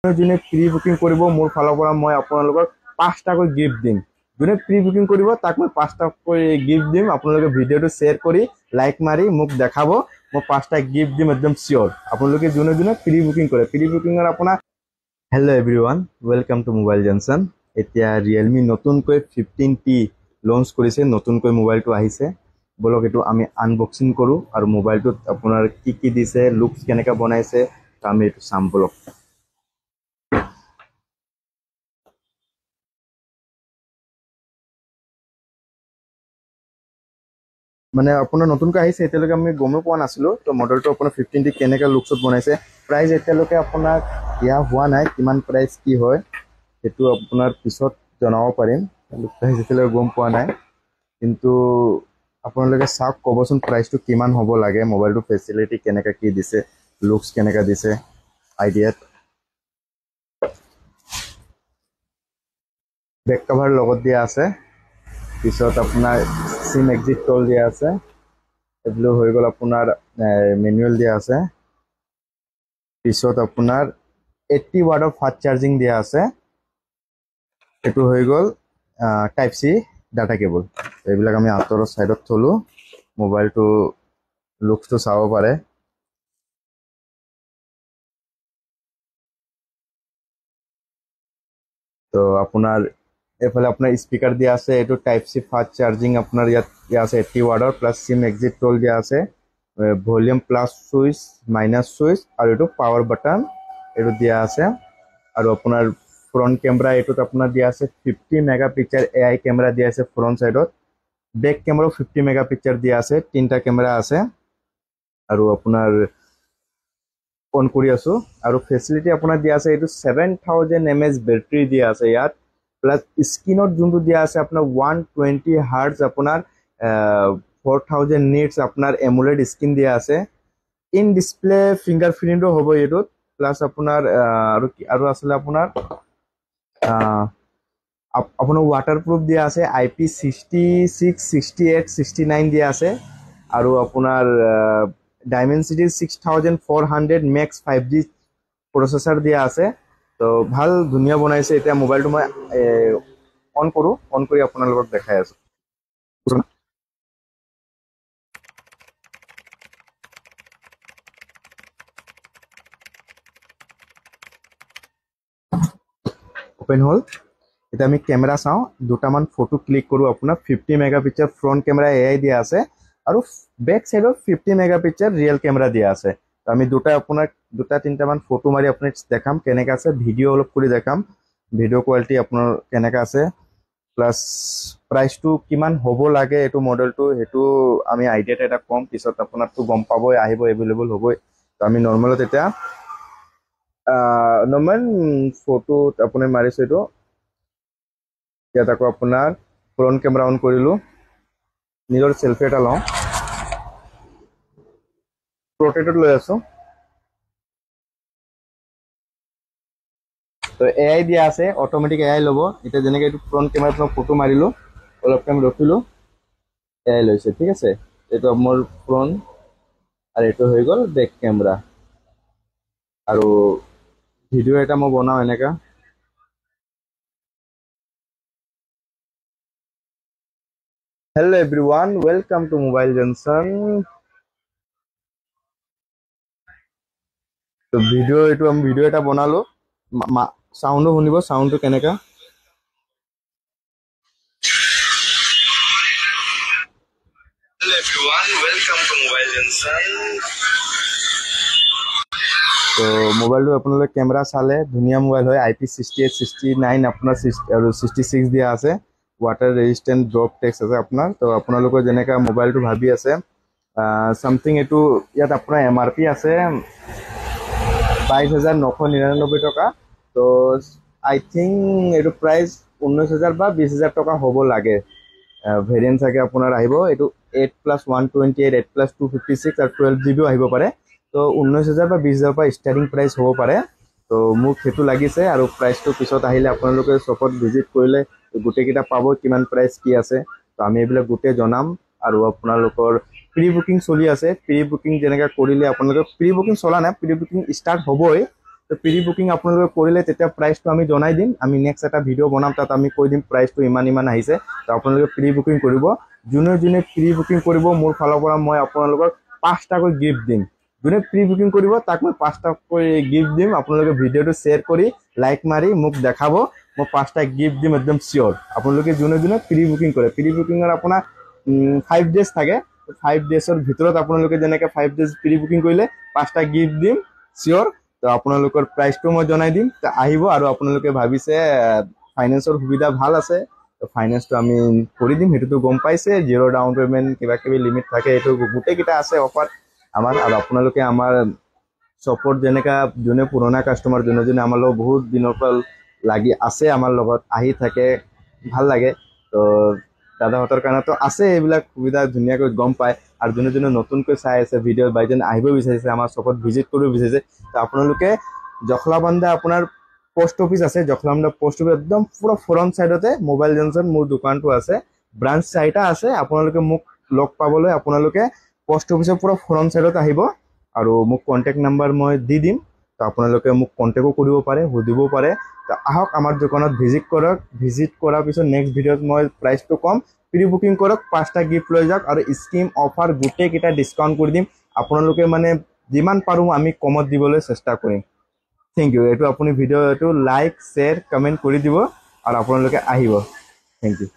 যোনে pre booking কৰিব মোৰ ফালৰ পৰা মই আপোনালোকক 5টাকৈ গিফ্ট দিম। যোনে প্ৰি বুকিং কৰিব তাক মই 5টাকৈ গিফ্ট দিম। আপোনালোকে ভিডিঅ'টো শ্বেয়াৰ কৰি লাইক মাৰি মোক দেখাব, মই 5টা গিফ্ট দিম একদম চিয়'ৰ। আপোনালোকে যোনে যোনে প্ৰি বুকিং কৰে, প্ৰি বুকিঙৰ আপোনাৰ hello' everyone, welcome to mobile Johnson. এতিয়া ৰিয়েলমি নতুনকৈ 15T লঞ্চ কৰিছে, নতুনকৈ মোবাইলটো আহিছে। বলক এইটো আমি আনবক্সিং কৰোঁ আৰু মোবাইলটোত আপোনাৰ কি কি দিছে, লুকছ কেনেকৈ বনাইছে আমি এইটো চাম বলক। মানে আপোনাৰ নতুনকৈ আহিছে, এতিয়ালৈকে আমি গমেই পোৱা নাছিলোঁ। তো মডেলটো আপোনাৰ 15T কেনেকৈ লুকছত বনাইছে, প্ৰাইচ এতিয়ালৈকে আপোনাক দিয়া হোৱা নাই, কিমান প্ৰাইচ কি হয় সেইটো আপোনাৰ পিছত জনাব পাৰিম। প্ৰাইচ এতিয়ালৈকে গম পোৱা নাই, কিন্তু আপোনালোকে চাওক, ক'বচোন প্ৰাইচটো কিমান হ'ব লাগে, মোবাইলটো ফেচিলিটি কেনেকৈ কি দিছে, লুকছ কেনেকৈ দিছে আইডিয়াত। বেক কভাৰ লগত দিয়া আছে, পিছত আপোনাৰ চিম এক্সিট টল দিয়া আছে, এইবিলাক হৈ গ'ল আপোনাৰ মেনুৱেল দিয়া আছে, পিছত আপোনাৰ 80 ৱাটৰ ফাষ্ট চাৰ্জিং দিয়া আছে, এইটো হৈ গ'ল টাইপ চি ডাটা কেবল। এইবিলাক আমি আঁতৰৰ ছাইডত থলোঁ, মোবাইলটো লুকছটো চাব পাৰে। তো আপোনাৰ এইফালে আপোনাৰ স্পীকাৰ দিয়া আছে, এইটো টাইপ চি ফাষ্ট চাৰ্জিং আপোনাৰ ইয়াত দিয়া আছে 80 ৱাটৰ, প্লাছ চিম এক্সিট টল দিয়া আছে, volume plus switch minus switch আৰু এইটো পাৱাৰ বাটন এইটো দিয়া আছে। আৰু আপোনাৰ ফ্ৰণ্ট কেমেৰা এইটোত আপোনাৰ দিয়া আছে 50 মেগাপিক্সেল AI কেমেৰা দিয়া আছে ফ্ৰণ্ট ছাইডত, বেক কেমেৰাও 50 মেগাপিক্সেল দিয়া আছে, 3টা কেমেৰা আছে। আৰু আপোনাৰ অন কৰি আছোঁ, আৰু ফেচিলিটি আপোনাৰ দিয়া আছে এইটো 7000 mAh বেটাৰী দিয়া আছে ইয়াত, প্লাছ স্ক্ৰীনত যোনটো দিয়া আছে আপোনাৰ 120 হাৰ্টজ আপোনাৰ 4000 নিটছ আপোনাৰ এমোলেড স্ক্ৰীন দিয়া আছে। ইন ডিছপ্লে ফিংগাৰ প্ৰিণ্টো হ'ব এইটোত, প্লাছ আপোনাৰ আৰু আছিলে আপোনাৰ ৱাটাৰপ্ৰুফ দিয়া আছে, IP66, 68, 69 দিয়া আছে। আৰু আপোনাৰ ডাইমেনচিটি 6400 মেক্স 5G প্ৰচেছৰ দিয়া আছে। তো ভাল ধুনীয়া বনাইছে। এতিয়া মোবাইলটো মই অন কৰোঁ, অন কৰি আপোনালোকক দেখাই আছোঁ। অপেন হ'ল। এতিয়া আমি কেমেৰা চাওঁ, দুটামান ফটো ক্লিক কৰোঁ। আপোনাৰ 50 মেগাপিক্সেল ফ্ৰণ্ট কেমেৰা AI দিয়া আছে, আৰু বেক চাইডত 50 মেগাপিক্সেল ৰিয়েল কেমেৰা দিয়া আছে। আমি দুটা তিনিটামান ফটো মাৰি আপোনাক দেখাম কেনেকৈ আছে, ভিডিঅ' অলপ কৰি দেখাম, ভিডিঅ' কোৱালিটি আপোনাৰ কেনেকৈ আছে, প্লাছ প্ৰাইচটো কিমান হ'ব লাগে এইটো মডেলটো, সেইটো আমি আইডিয়াত এটা কম, পিছত আপোনাৰতো গম পাবই, আহিব এভেইলেবল হ'বই। তো আমি নৰ্মেলত এতিয়া নৰ্মেল ফটোত আপুনি মাৰিছোঁ এইটো। ইয়াত আকৌ আপোনাৰ ফ্ৰণ্ট কেমেৰা অন কৰিলোঁ, নিজৰ চেলফি এটা লওঁ, প্ৰটেক্টত লৈ আছোঁ। তো AI দিয়া আছে, অট'মেটিক AI ল'ব। এতিয়া যেনেকৈ এইটো ফ্ৰণ্ট কেমেৰাত মই ফটো মাৰিলোঁ, অলপ টাইম ৰখিলোঁ, AI লৈছে, ঠিক আছে। এইটো মোৰ ফ্ৰণ্ট, আৰু এইটো হৈ গ'ল বেক কেমেৰা। আৰু ভিডিঅ' এটা মই বনাওঁ এনেকুৱা। Hello' everyone, welcome to mobile Johnson. তো এইটো আমি ভিডিঅ' এটা বনালোঁ, চাউণ্ডো শুনিব, চাউণ্ডটো কেনেকুৱা। তো মোবাইলটো আপোনালোকে কেমেৰা চালে ধুনীয়া মোবাইল হয়, IP68, 69 আপোনাৰ আৰু 66 দিয়া আছে, ৱাটাৰ ৰেজিষ্টেণ্ট ড্ৰপ টেক্স আছে আপোনাৰ। তো আপোনালোকে যেনেকৈ মোবাইলটো ভাবি আছে চামথিং, এইটো ইয়াত আপোনাৰ MRP আছে 22,999 টকা। তো আই থিংক এইটো প্ৰাইচ 19,000 বা 20,000 টকা হ'ব লাগে। ভেৰিয়েণ্ট চাগে আপোনাৰ আহিব, এইটো 8+128, 8+256 আৰু 12GB আহিব পাৰে। তো 19,000 বা 20,000 পৰা ষ্টাৰ্টিং প্ৰাইচ হ'ব পাৰে। তো মোক সেইটো লাগিছে, আৰু প্ৰাইচটো পিছত আহিলে আপোনালোকে শ্বপত ভিজিট কৰিলে গোটেইকেইটা পাব, কিমান প্ৰাইচ কি আছে। তো আমি এইবিলাক গোটেই জনাম। আৰু আপোনালোকৰ প্ৰি বুকিং চলি আছে, প্ৰি বুকিং যেনেকৈ কৰিলে আপোনালোকে, প্ৰি বুকিং চলা নাই, প্ৰি বুকিং ষ্টাৰ্ট হ'বই, তো প্ৰি বুকিং আপোনালোকে কৰিলে তেতিয়া প্ৰাইচটো আমি জনাই দিম, আমি নেক্সট এটা ভিডিঅ' বনাম, তাত আমি কৈ দিম প্ৰাইচটো ইমান আহিছে। তো আপোনালোকে প্ৰি বুকিং কৰিব। যোনে যোনে প্ৰি বুকিং কৰিব মোৰ ফালৰ পৰা মই আপোনালোকক 5টাকৈ গিফ্ট দিম। যোনে প্ৰি বুকিং কৰিব তাক মই 5টাকৈ গিফ্ট দিম। আপোনালোকে ভিডিঅ'টো শ্বেয়াৰ কৰি লাইক মাৰি মোক দেখাব, মই 5টা গিফ্ট দিম একদম চিয়'ৰ। আপোনালোকে যোনে যোনে প্ৰি বুকিং কৰে, প্ৰি বুকিঙৰ আপোনাৰ 5 ডেজ থাকে, 5 ডেজৰ ভিতৰত আপোনালোকে যেনেকৈ 5 ডেজ প্ৰি বুকিং কৰিলে 5টা গিফ্ট দিম চিয়'ৰ। তো আপোনালোকৰ প্ৰাইচটো মই জনাই দিম, তো আহিব। আৰু আপোনালোকে ভাবিছে ফাইনেন্সৰ সুবিধা ভাল আছে, তো ফাইনেন্সটো আমি কৰি দিম, সেইটোতো গম পাইছে। 0 ডাউন পে'মেণ্ট কিবা কিবি লিমিট থাকে, এইটো গোটেইকেইটা আছে অফাৰ আমাৰ। আৰু আপোনালোকে আমাৰ শ্বপত যেনেকৈ যোনে পুৰণা কাষ্টমাৰ, যোনে যোনে আমাৰ লগত বহুত দিনৰ পৰা লাগি আছে, আমাৰ লগত আহি থাকে, ভাল লাগে। তো দাদাহঁতৰ কাৰণেতো আছে এইবিলাক সুবিধা, ধুনীয়াকৈ গম পায়। আৰু যোনে যোনে নতুনকৈ চাই আছে ভিডিঅ' বা যোনে আহিব বিচাৰিছে, আমাৰ শ্বপত ভিজিট কৰিব বিচাৰিছে, তো আপোনালোকে জখলাবান্ধা আপোনাৰ পোষ্ট অফিচ আছে, জখলাবান্ধা পোষ্ট অফিচ একদম পুৰা ফ্ৰণ্ট চাইডতে মোবাইল জংচন মোৰ দোকানটো আছে। ব্ৰাঞ্চ 4টা আছে। আপোনালোকে মোক লগ পাবলৈ আপোনালোকে পোষ্ট অফিচৰ পুৰা ফ্ৰণ্ট চাইডত আহিব, আৰু মোক কণ্টেক্ট নাম্বাৰ মই দি দিম। তো আপোনালোকে মোক কণ্টেক্টো কৰিব পাৰে, সুধিব পাৰে। তো আহক আমাৰ দোকানত ভিজিট কৰক। ভিজিট কৰাৰ পিছত নেক্সট ভিডিঅ'ত মই প্ৰাইচটো কম, প্ৰি বুকিং কৰক, 5টা গিফ্ট লৈ যাওক, আৰু স্কিম অফাৰ গোটেইকেইটা ডিছকাউণ্ট কৰি দিম। আপোনালোকে মানে যিমান পাৰোঁ আমি কমত দিবলৈ চেষ্টা কৰিম। Thank you. এইটো আপুনি ভিডিঅ'টো লাইক শ্বেয়াৰ কমেণ্ট কৰি দিব, আৰু আপোনালোকে আহিব। Thank U.